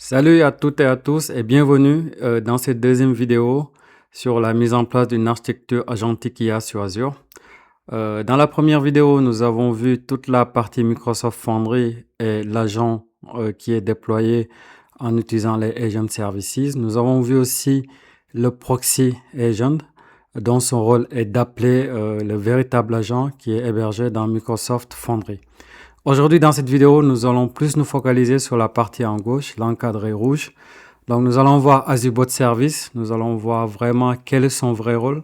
Salut à toutes et à tous et bienvenue dans cette deuxième vidéo sur la mise en place d'une architecture agentique IA sur Azure. Dans la première vidéo, nous avons vu toute la partie Microsoft Foundry et l'agent qui est déployé en utilisant les Agent Services. Nous avons vu aussi le proxy agent dont son rôle est d'appeler le véritable agent qui est hébergé dans Microsoft Foundry. Aujourd'hui, dans cette vidéo, nous allons plus nous focaliser sur la partie en gauche, l'encadré rouge. Donc, nous allons voir Azure Bot Service. Nous allons voir vraiment quel est son vrai rôle.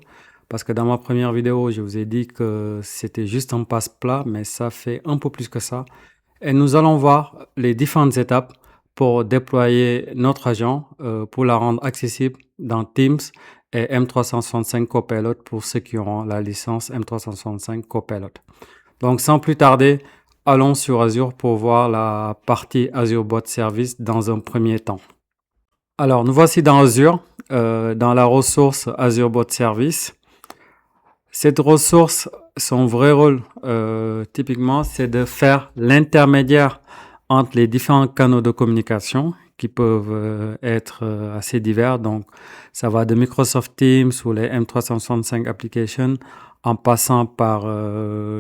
Parce que dans ma première vidéo, je vous ai dit que c'était juste un passe-plat, mais ça fait un peu plus que ça. Et nous allons voir les différentes étapes pour déployer notre agent, pour la rendre accessible dans Teams et M365 Copilot pour ceux qui auront la licence M365 Copilot. Donc, sans plus tarder, allons sur Azure pour voir la partie Azure Bot Service dans un premier temps. Alors, nous voici dans Azure, dans la ressource Azure Bot Service. Cette ressource, son vrai rôle, typiquement, c'est de faire l'intermédiaire entre les différents canaux de communication qui peuvent être assez divers. Donc, ça va de Microsoft Teams ou les M365 Applications en passant par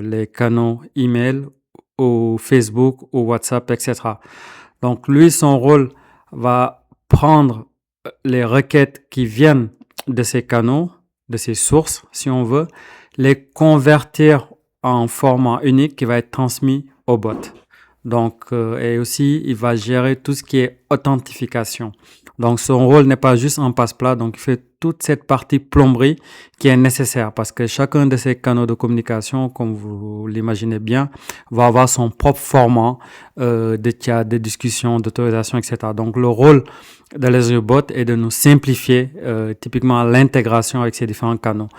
les canaux email ou Facebook ou WhatsApp, etc. Donc, lui, son rôle va prendre les requêtes qui viennent de ces canaux, de ces sources, si on veut, les convertir en format unique qui va être transmis au bot. Donc, et aussi, il va gérer tout ce qui est authentification. Donc, son rôle n'est pas juste un passe-plat. Donc, il fait toute cette partie plomberie qui est nécessaire parce que chacun de ces canaux de communication, comme vous l'imaginez bien, va avoir son propre format de chat, de discussion, d'autorisation, etc. Donc, le rôle de l'Azure Bot est de nous simplifier typiquement l'intégration avec ces différents canaux.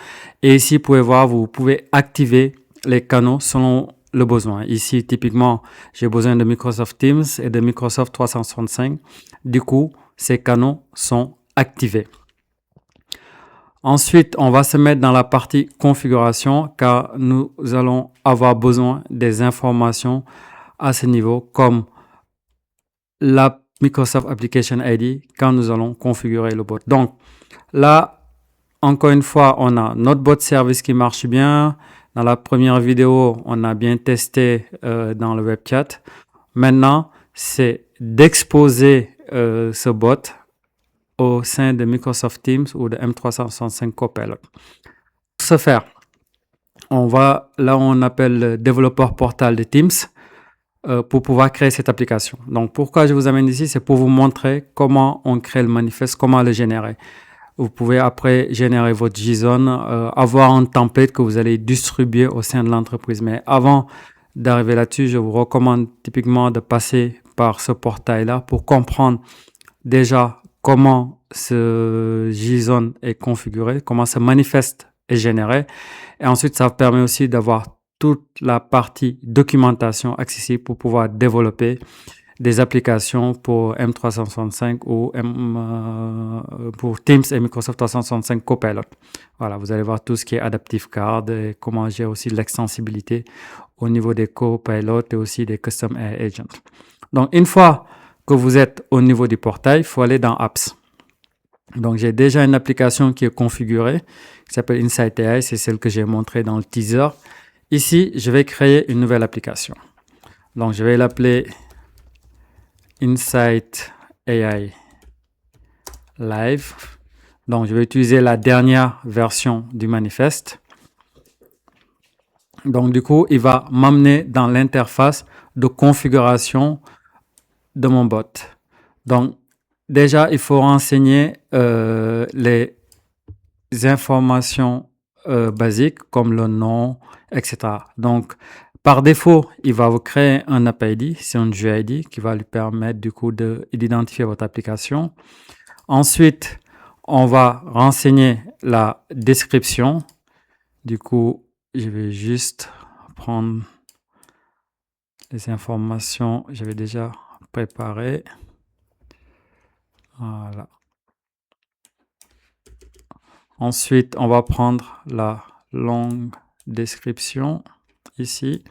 Et ici, vous pouvez voir, vous pouvez activer les canaux selon le besoin. Ici, typiquement, j'ai besoin de Microsoft Teams et de Microsoft 365. Du coup, ces canaux sont activés. Ensuite, on va se mettre dans la partie configuration car nous allons avoir besoin des informations à ce niveau comme la Microsoft Application ID quand nous allons configurer le bot. Donc là, encore une fois, on a notre bot service qui marche bien. Dans la première vidéo, on a bien testé dans le web chat. Maintenant, c'est d'exposer ce bot au sein de Microsoft Teams ou de M365 Copilot. Pour ce faire, on va là où on appelle le développeur portal de Teams pour pouvoir créer cette application. Donc, pourquoi je vous amène ici, c'est pour vous montrer comment on crée le manifeste, comment le générer. Vous pouvez après générer votre JSON, avoir un template que vous allez distribuer au sein de l'entreprise. Mais avant d'arriver là-dessus, je vous recommande typiquement de passer par ce portail-là pour comprendre déjà comment ce JSON est configuré, comment ce manifeste est généré. Et ensuite, ça vous permet aussi d'avoir toute la partie documentation accessible pour pouvoir développer des applications pour M365 ou pour Teams et Microsoft 365 Copilot. Voilà, vous allez voir tout ce qui est Adaptive Card et comment gérer aussi l'extensibilité au niveau des Copilot et aussi des Custom AI Agents. Donc, une fois que vous êtes au niveau du portail, il faut aller dans Apps. Donc, j'ai déjà une application qui est configurée, qui s'appelle Insight AI, c'est celle que j'ai montrée dans le teaser. Ici, je vais créer une nouvelle application. Donc, je vais l'appeler Insight AI Live. Donc, je vais utiliser la dernière version du manifeste. Donc, du coup, il va m'amener dans l'interface de configuration de mon bot. Donc, déjà, il faut renseigner les informations basiques comme le nom, etc. Donc, par défaut, il va vous créer un App ID, c'est un GUID qui va lui permettre du coup d'identifier votre application. Ensuite, on va renseigner la description. Du coup, je vais juste prendre les informations, j'avais déjà préparé. Voilà. Ensuite, on va prendre la longue description ici.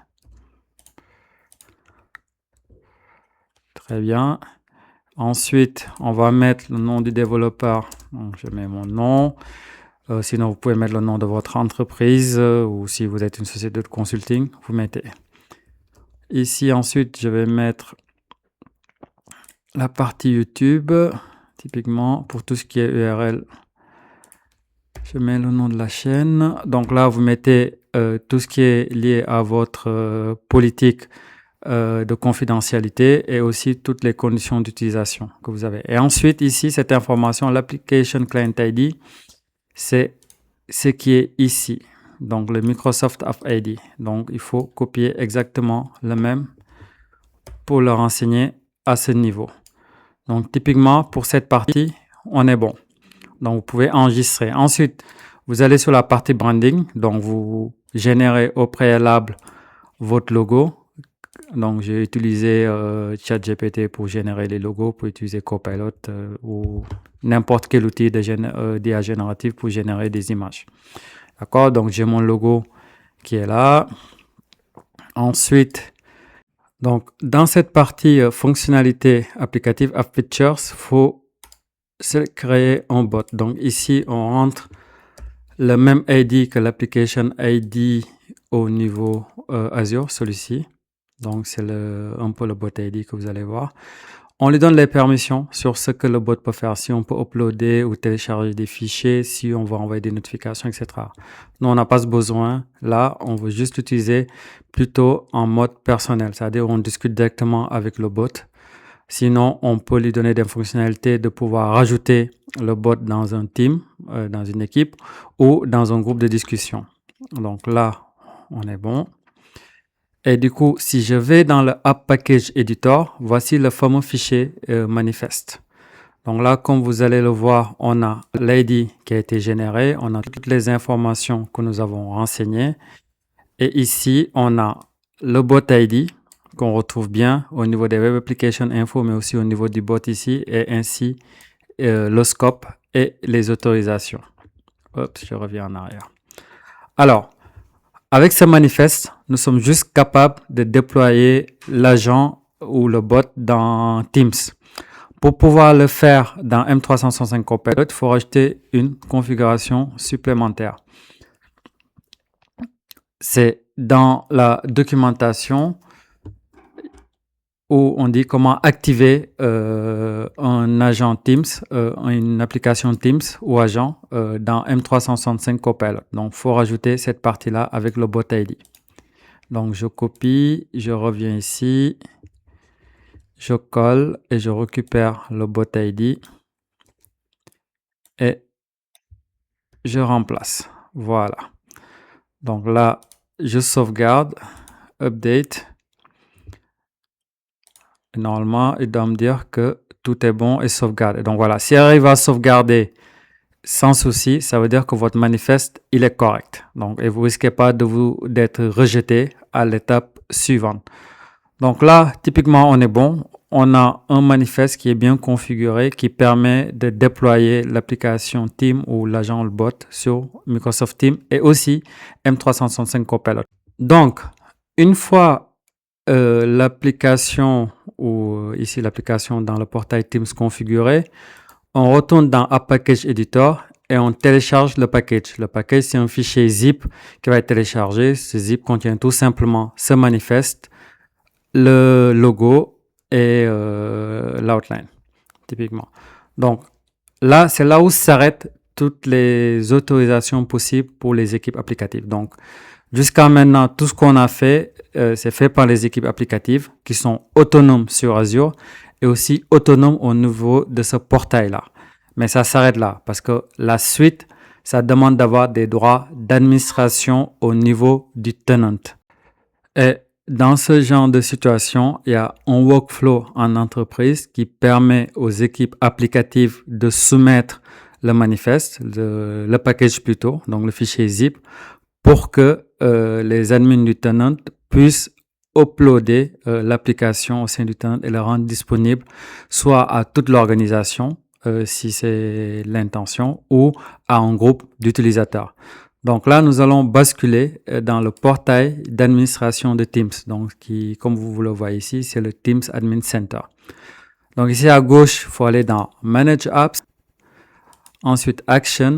Très bien. Ensuite, on va mettre le nom du développeur. Donc, je mets mon nom. Sinon, vous pouvez mettre le nom de votre entreprise ou si vous êtes une société de consulting, vous mettez. Ici, ensuite, je vais mettre la partie YouTube. Typiquement, pour tout ce qui est URL, je mets le nom de la chaîne. Donc là, vous mettez tout ce qui est lié à votre politique de confidentialité et aussi toutes les conditions d'utilisation que vous avez. Et ensuite, ici, cette information, l'Application Client ID, c'est ce qui est ici. Donc, le Microsoft App ID. Donc, il faut copier exactement le même pour le renseigner à ce niveau. Donc, typiquement, pour cette partie, on est bon. Donc, vous pouvez enregistrer. Ensuite, vous allez sur la partie branding. Donc, vous générez au préalable votre logo. Donc, j'ai utilisé ChatGPT pour générer les logos, pour utiliser Copilot ou n'importe quel outil d'IA générative pour générer des images. D'accord? Donc, j'ai mon logo qui est là. Ensuite, donc, dans cette partie fonctionnalité applicative, App Features, il faut créer un bot. Donc, ici, on rentre le même ID que l'application ID au niveau Azure, celui-ci. Donc, c'est un peu le bot ID que vous allez voir. On lui donne les permissions sur ce que le bot peut faire, si on peut uploader ou télécharger des fichiers, si on va envoyer des notifications, etc. Nous, on n'a pas ce besoin. Là, on veut juste l'utiliser plutôt en mode personnel, c'est-à-dire on discute directement avec le bot. Sinon, on peut lui donner des fonctionnalités de pouvoir rajouter le bot dans un team, dans une équipe ou dans un groupe de discussion. Donc là, on est bon. Et du coup, si je vais dans le App Package Editor, voici le fameux fichier manifeste. Donc là, comme vous allez le voir, on a l'ID qui a été généré, on a toutes les informations que nous avons renseignées. Et ici, on a le bot ID qu'on retrouve bien au niveau des Web Application Info, mais aussi au niveau du bot ici, et ainsi le scope et les autorisations. Hop, je reviens en arrière. Alors, avec ce manifeste, nous sommes juste capables de déployer l'agent ou le bot dans Teams. Pour pouvoir le faire dans M365 Copilot, il faut rajouter une configuration supplémentaire. C'est dans la documentation où on dit comment activer un agent Teams, une application Teams ou agent dans M365 Copilot. Donc, il faut rajouter cette partie-là avec le bot ID. Donc, je copie, je reviens ici, je colle et je récupère le bot ID et je remplace. Voilà. Donc là, je sauvegarde, update. Et normalement, il doit me dire que tout est bon et sauvegardé. Donc voilà, s'il arrive à sauvegarder sans souci, ça veut dire que votre manifeste, il est correct. Donc, et vous risquez pas d'être rejeté à l'étape suivante. Donc là, typiquement, on est bon. On a un manifeste qui est bien configuré, qui permet de déployer l'application Teams ou l'agent, le bot sur Microsoft Teams et aussi M365 Copilot. Donc, une fois l'application ou ici l'application dans le portail Teams configuré, on retourne dans App Package Editor et on télécharge le package. Le package, c'est un fichier zip qui va être téléchargé. Ce zip contient tout simplement ce manifeste, le logo et l'outline, typiquement. Donc, là, c'est là où s'arrêtent toutes les autorisations possibles pour les équipes applicatives. Donc, jusqu'à maintenant, tout ce qu'on a fait, c'est fait par les équipes applicatives qui sont autonomes sur Azure et aussi autonomes au niveau de ce portail-là. Mais ça s'arrête là parce que la suite, ça demande d'avoir des droits d'administration au niveau du tenant. Et dans ce genre de situation, il y a un workflow en entreprise qui permet aux équipes applicatives de soumettre le manifeste, le package plutôt, donc le fichier zip, pour que les admins du tenant puissent uploader l'application au sein du tenant et la rendre disponible soit à toute l'organisation, si c'est l'intention, ou à un groupe d'utilisateurs. Donc là, nous allons basculer dans le portail d'administration de Teams. Donc, comme vous le voyez ici, c'est le Teams Admin Center. Donc ici à gauche, il faut aller dans Manage Apps, ensuite Action,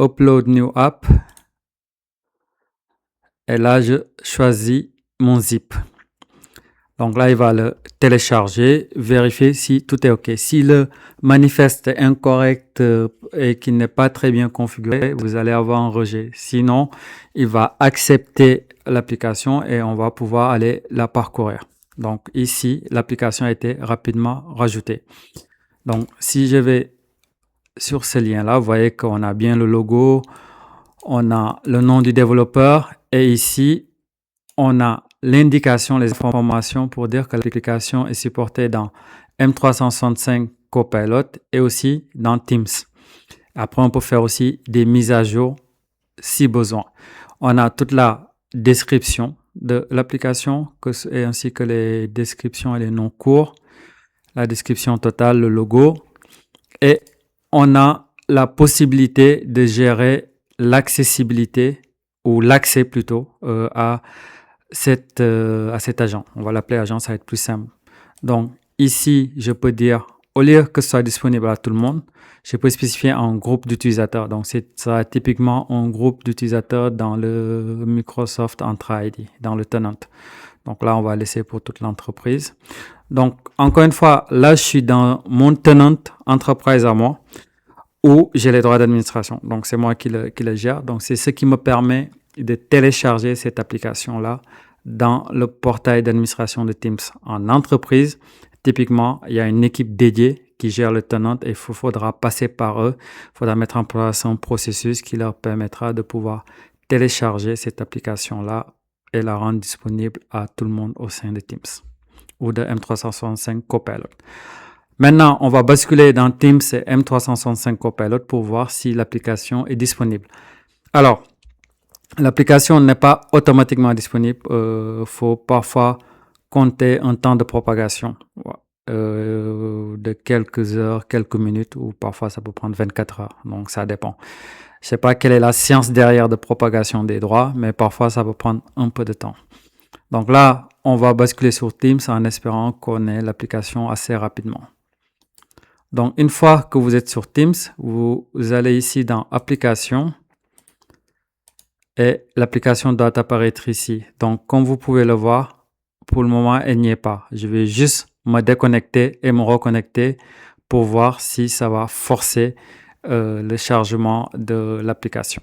Upload New App. Et là, je choisis mon zip. Donc là, il va le télécharger, vérifier si tout est OK. Si le manifeste est incorrect et qu'il n'est pas très bien configuré, vous allez avoir un rejet. Sinon, il va accepter l'application et on va pouvoir aller la parcourir. Donc ici, l'application a été rapidement rajoutée. Donc si je vais sur ce lien-là, vous voyez qu'on a bien le logo, on a le nom du développeur et ici, on a l'indication, les informations pour dire que l'application est supportée dans M365 Copilot et aussi dans Teams. Après, on peut faire aussi des mises à jour si besoin. On a toute la description de l'application et ainsi que les descriptions et les noms courts, la description totale, le logo. Et on a la possibilité de gérer l'accessibilité ou l'accès plutôt à cet agent. On va l'appeler agent, ça va être plus simple. Donc ici, je peux dire, au lieu que ce soit disponible à tout le monde, je peux spécifier un groupe d'utilisateurs. Donc ça sera typiquement un groupe d'utilisateurs dans le Microsoft Entra ID, dans le tenant. Donc là, on va laisser pour toute l'entreprise. Donc encore une fois, là, je suis dans mon tenant entreprise à moi où j'ai les droits d'administration. Donc c'est moi qui le gère. Donc c'est ce qui me permet de télécharger cette application-là dans le portail d'administration de Teams. En entreprise, typiquement, il y a une équipe dédiée qui gère le tenant et il faudra passer par eux. Il faudra mettre en place un processus qui leur permettra de pouvoir télécharger cette application-là et la rendre disponible à tout le monde au sein de Teams ou de M365 Copilot. Maintenant, on va basculer dans Teams et M365 Copilot pour voir si l'application est disponible. Alors, l'application n'est pas automatiquement disponible. Faut parfois compter un temps de propagation de quelques heures, quelques minutes, ou parfois ça peut prendre 24 heures. Donc, ça dépend. Je ne sais pas quelle est la science derrière de propagation des droits, mais parfois ça peut prendre un peu de temps. Donc là, on va basculer sur Teams en espérant qu'on ait l'application assez rapidement. Donc, une fois que vous êtes sur Teams, vous allez ici dans Applications et l'application doit apparaître ici. Donc, comme vous pouvez le voir, pour le moment, elle n'y est pas. Je vais juste me déconnecter et me reconnecter pour voir si ça va forcer le chargement de l'application.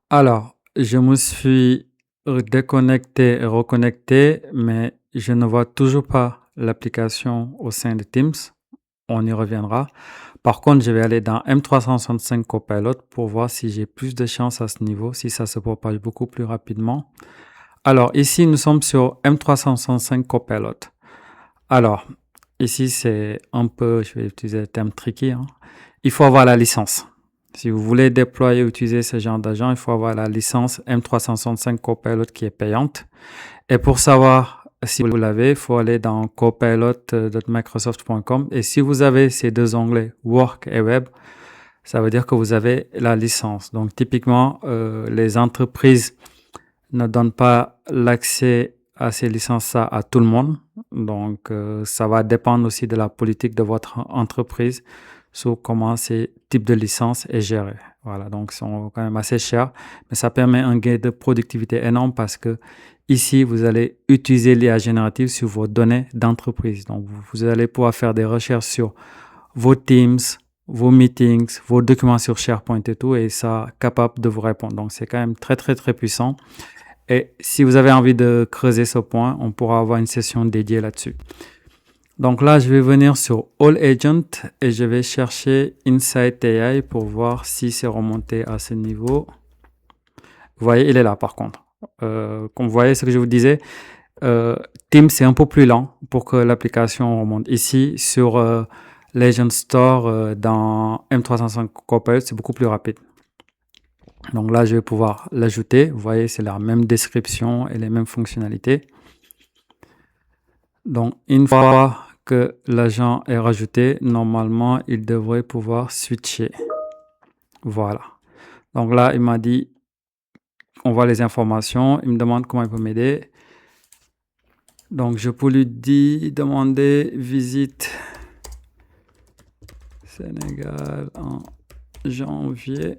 Alors, je me suis déconnecté et reconnecté, mais je ne vois toujours pas l'application au sein de Teams. On y reviendra. Par contre, je vais aller dans M365 Copilot pour voir si j'ai plus de chance à ce niveau, si ça se propage beaucoup plus rapidement. Alors, ici, nous sommes sur M365 Copilot. Alors, ici, c'est un peu, je vais utiliser le terme tricky, hein. Il faut avoir la licence. Si vous voulez déployer ou utiliser ce genre d'agent, il faut avoir la licence M365 Copilot qui est payante. Et pour savoir si vous l'avez, il faut aller dans copilot.microsoft.com et si vous avez ces deux onglets, Work et Web, ça veut dire que vous avez la licence. Donc typiquement, les entreprises ne donnent pas l'accès à ces licences-là à tout le monde. Donc ça va dépendre aussi de la politique de votre entreprise sur comment ces types de licences est géré. Voilà, donc ils sont quand même assez chers, mais ça permet un gain de productivité énorme parce que ici, vous allez utiliser l'IA générative sur vos données d'entreprise. Donc, vous allez pouvoir faire des recherches sur vos Teams, vos meetings, vos documents sur SharePoint et tout, et ça capable de vous répondre. Donc, c'est quand même très, très, très puissant. Et si vous avez envie de creuser ce point, on pourra avoir une session dédiée là-dessus. Donc là, je vais venir sur All Agent et je vais chercher Insight AI pour voir si c'est remonté à ce niveau. Vous voyez, il est là par contre. Comme vous voyez ce que je vous disais, Teams c'est un peu plus lent pour que l'application remonte. Ici, sur l'Agent Store dans M365 Copilot, c'est beaucoup plus rapide. Donc là, je vais pouvoir l'ajouter. Vous voyez, c'est la même description et les mêmes fonctionnalités. Donc, une fois que l'agent est rajouté, normalement, il devrait pouvoir switcher. Voilà. Donc là, il m'a dit, on voit les informations. Il me demande comment il peut m'aider. Donc, je peux lui demander visite Sénégal en janvier.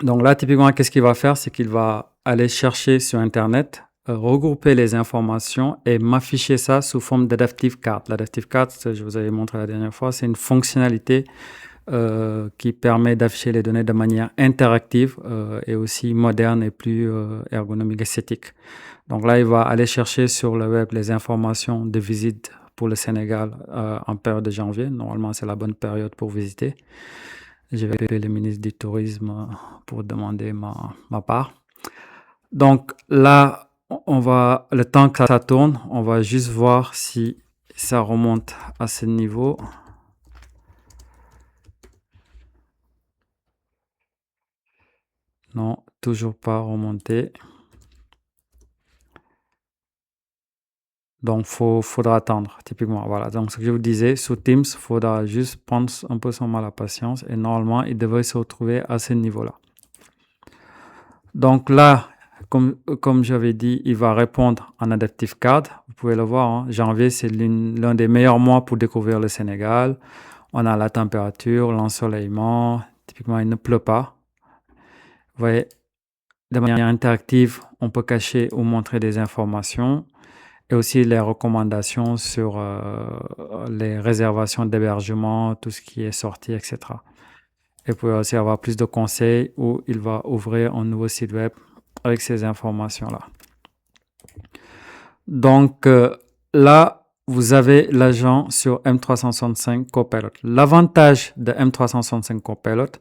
Donc là, typiquement, qu'est-ce qu'il va faire? C'est qu'il va aller chercher sur Internet, regrouper les informations et m'afficher ça sous forme d'adaptive card. L'adaptive card, je vous avais montré la dernière fois, c'est une fonctionnalité qui permet d'afficher les données de manière interactive et aussi moderne et plus ergonomique, esthétique. Donc là, il va aller chercher sur le web les informations de visite pour le Sénégal en période de janvier. Normalement, c'est la bonne période pour visiter. Je vais appeler le ministre du Tourisme pour demander ma part. Donc là, le temps que ça tourne, on va juste voir si ça remonte à ce niveau. Non, toujours pas remonté. Donc, faudra attendre, typiquement. Voilà. Donc, ce que je vous disais, sous Teams, il faudra juste prendre un peu son mal à patience et normalement, il devrait se retrouver à ce niveau-là. Donc là, comme j'avais dit, il va répondre en Adaptive Card. Vous pouvez le voir, hein. Janvier, c'est l'un des meilleurs mois pour découvrir le Sénégal. On a la température, l'ensoleillement. Typiquement, il ne pleut pas. Vous voyez, de manière interactive, on peut cacher ou montrer des informations et aussi les recommandations sur les réservations d'hébergement, tout ce qui est sorti, etc. Et vous pouvez aussi avoir plus de conseils où il va ouvrir un nouveau site web avec ces informations-là. Donc là, vous avez l'agent sur M365 Copilot. L'avantage de M365 Copilot,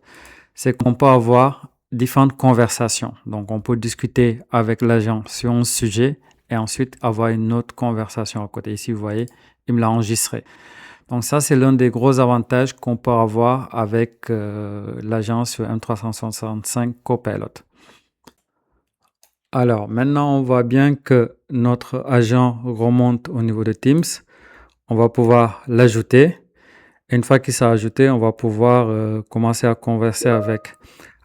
c'est qu'on peut avoir différentes conversations. Donc, on peut discuter avec l'agent sur un sujet et ensuite avoir une autre conversation à côté. Ici, vous voyez, il me l'a enregistré. Donc ça, c'est l'un des gros avantages qu'on peut avoir avec l'agent sur M365 Copilot. Alors, maintenant, on voit bien que notre agent remonte au niveau de Teams. On va pouvoir l'ajouter. Et une fois qu'il s'est ajouté, on va pouvoir commencer à converser avec.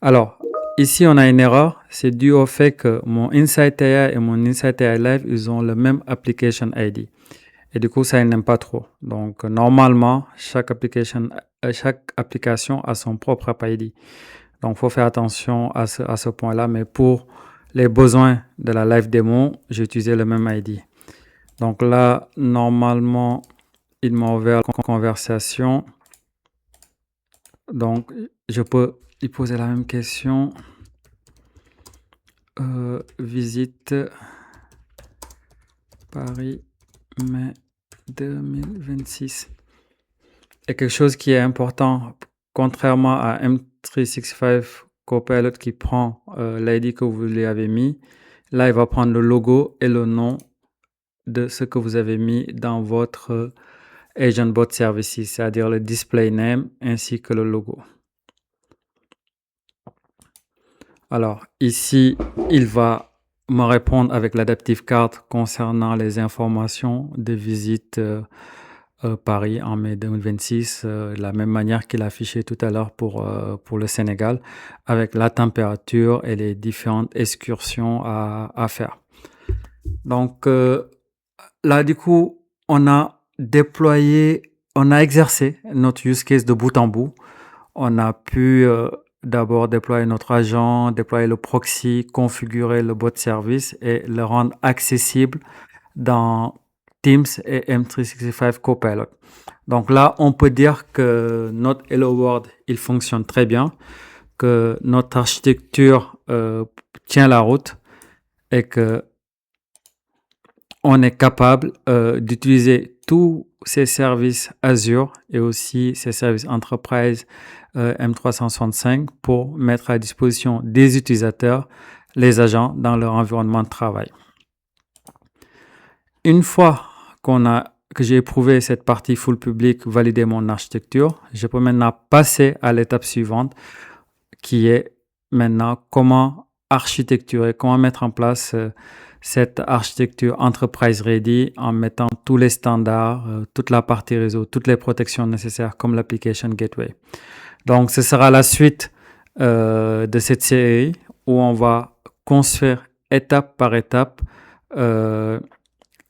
Alors, ici, on a une erreur. C'est dû au fait que mon Insight AI et mon Insight AI Live, ils ont le même application ID. Et du coup, ça, il n'aime pas trop. Donc, normalement, chaque application a son propre App ID. Donc, il faut faire attention à ce point-là. Mais pour les besoins de la live démo, j'ai utilisé le même ID. Donc là, normalement, il m'a ouvert la conversation. Donc, je peux lui poser la même question. Visite Paris, mai 2026. Et quelque chose qui est important, contrairement à M365 Copilot qui prend l'ID que vous lui avez mis, là, il va prendre le logo et le nom de ce que vous avez mis dans votre Agent Bot Services, c'est-à-dire le display name ainsi que le logo. Alors, ici, il va me répondre avec l'Adaptive Card concernant les informations de visite Paris en mai 2026, de la même manière qu'il a affiché tout à l'heure pour le Sénégal, avec la température et les différentes excursions à faire. Donc, là, du coup, on a exercé notre use case de bout en bout. On a pu d'abord déployer notre agent, déployer le proxy, configurer le bot service et le rendre accessible dans Teams et M365 Copilot. Donc là, on peut dire que notre Hello World, il fonctionne très bien, que notre architecture tient la route et que on est capable d'utiliser tous ces services Azure et aussi ces services Enterprise M365 pour mettre à disposition des utilisateurs les agents dans leur environnement de travail. Une fois que j'ai éprouvé cette partie full public, validé mon architecture, je peux maintenant passer à l'étape suivante qui est maintenant comment architecturer, comment mettre en place cette architecture Enterprise Ready en mettant tous les standards, toute la partie réseau, toutes les protections nécessaires comme l'application Gateway. Donc, ce sera la suite de cette série où on va construire étape par étape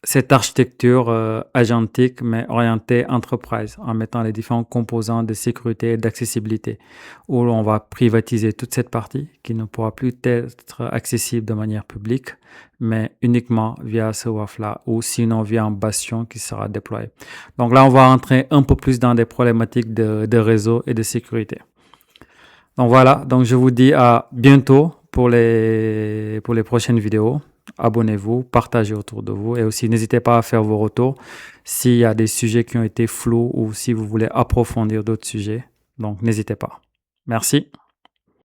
cette architecture agentique, mais orientée enterprise, en mettant les différents composants de sécurité et d'accessibilité, où on va privatiser toute cette partie qui ne pourra plus être accessible de manière publique, mais uniquement via ce WAF-là, ou sinon via un bastion qui sera déployé. Donc là, on va entrer un peu plus dans des problématiques de réseau et de sécurité. Donc voilà, donc je vous dis à bientôt pour les prochaines vidéos. Abonnez-vous, partagez autour de vous et aussi n'hésitez pas à faire vos retours s'il y a des sujets qui ont été flous ou si vous voulez approfondir d'autres sujets. Donc n'hésitez pas. Merci.